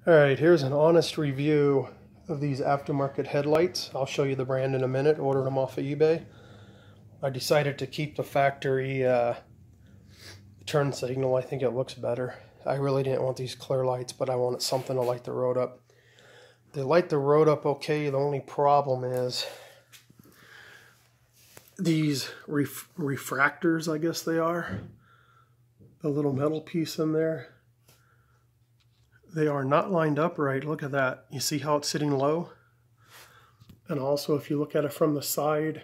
Alright, here's an honest review of these aftermarket headlights. I'll show you the brand in a minute. Ordered them off of eBay. I decided to keep the factory turn signal. I think it looks better. I really didn't want these clear lights, but I wanted something to light the road up. They light the road up okay. The only problem is these refractors, I guess they are. The little metal piece in there. They are not lined up right. Look at that. You see how it's sitting low? And also, if you look at it from the side,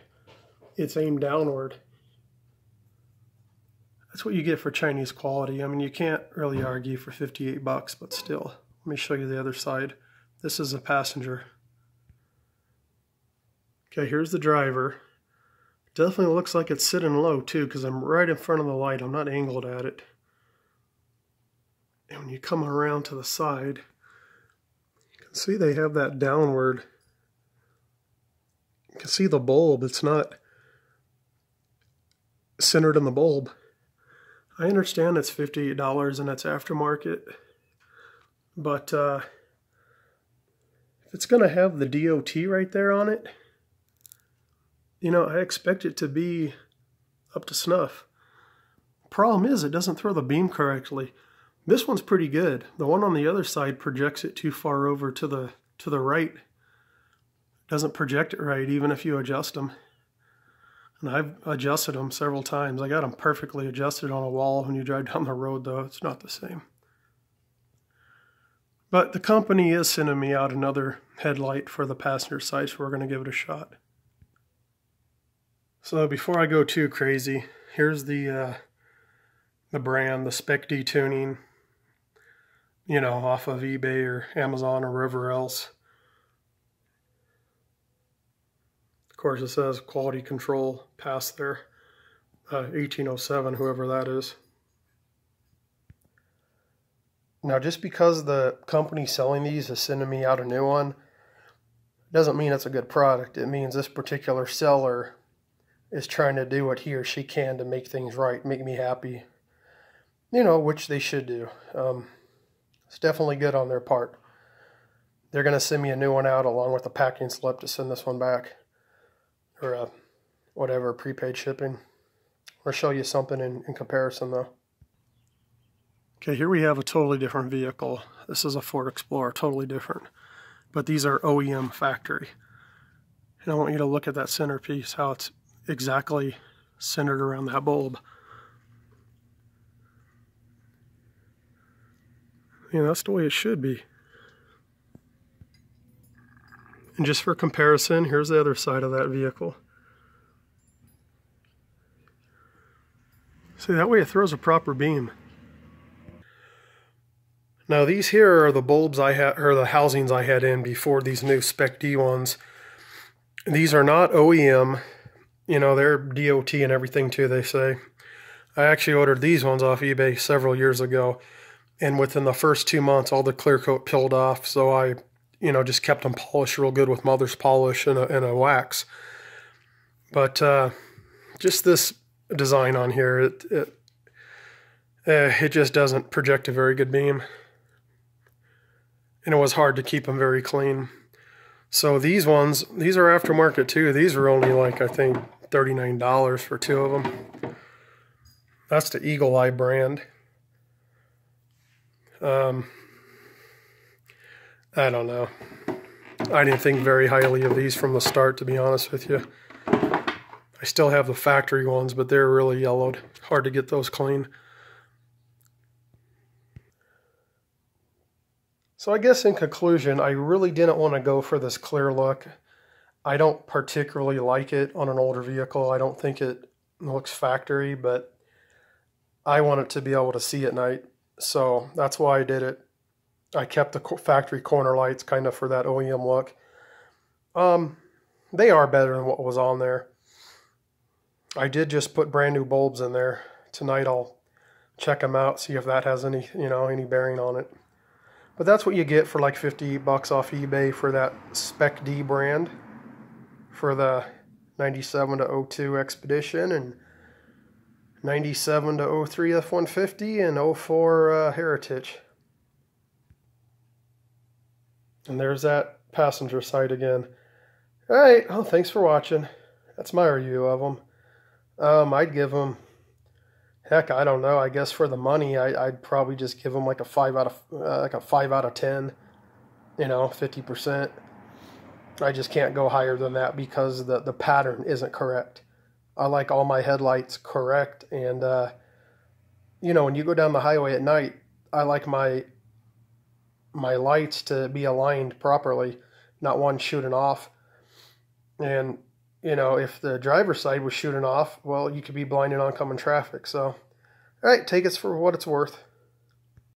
it's aimed downward. That's what you get for Chinese quality. I mean, you can't really argue for 58 bucks, but still. Let me show you the other side. This is a passenger. Okay, here's the driver. Definitely looks like it's sitting low too, because I'm right in front of the light. I'm not angled at it. And when you come around to the side, you can see they have that downward. You can see the bulb. It's not centered in the bulb. I understand it's $58 and it's aftermarket, but if it's going to have the DOT right there on it, you know, I expect it to be up to snuff. Problem is, it doesn't throw the beam correctly. This one's pretty good. The one on the other side projects it too far over to the right. Doesn't project it right, even if you adjust them. And I've adjusted them several times. I got them perfectly adjusted on a wall. When you drive down the road, though, it's not the same. But the company is sending me out another headlight for the passenger side, so we're going to give it a shot. So before I go too crazy, here's the brand, the spec tuning, you know, off of eBay or Amazon or wherever else. Of course, it says quality control pass there, 1807, whoever that is. Now, just because the company selling these is sending me out a new one, doesn't mean it's a good product. It means this particular seller is trying to do what he or she can to make things right, make me happy. You know, which they should do. It's definitely good on their part. They're going to send me a new one out along with a packing slip to send this one back. Or whatever, prepaid shipping. I'll show you something in comparison though. Okay, here we have a totally different vehicle. This is a Ford Explorer, totally different. But these are OEM factory. And I want you to look at that centerpiece, how it's exactly centered around that bulb. You know, that's the way it should be. And just for comparison, here's the other side of that vehicle. See, that way it throws a proper beam. Now these here are the bulbs I had, or the housings I had in before these new Spec D ones. These are not OEM. You know, they're DOT and everything too, they say. I actually ordered these ones off eBay several years ago. And within the first 2 months, all the clear coat peeled off. So I, you know, just kept them polished real good with mother's polish and a wax. But just this design on here, it just doesn't project a very good beam. And it was hard to keep them very clean. So these ones, these are aftermarket too. These are only like, I think, $39 for 2 of them. That's the Eagle Eye brand. I don't know. I didn't think very highly of these from the start, to be honest with you. I still have the factory ones, but they're really yellowed. Hard to get those clean. So I guess in conclusion, I really didn't want to go for this clear look. I don't particularly like it on an older vehicle. I don't think it looks factory, but I want it to be able to see at night. So that's why I did it. I kept the factory corner lights kind of for that OEM look. They are better than what was on there. I did just put brand new bulbs in there. Tonight I'll check them out, see if that has any, you know, any bearing on it. But that's what you get for like 50 bucks off eBay for that Spec D brand for the 97 to 02 Expedition and 97 to 03 F150 and 04 Heritage. And there's that passenger side again. All right, well, thanks for watching. That's my review of them. I'd give them, heck, I don't know. I guess for the money, I'd probably just give them like a 5 out of 10. 50%. I just can't go higher than that because the pattern isn't correct. I like all my headlights correct, and when you go down the highway at night, I like my lights to be aligned properly, not one shooting off. And if the driver's side was shooting off, well, you could be blinding oncoming traffic. So, all right, take it for what it's worth.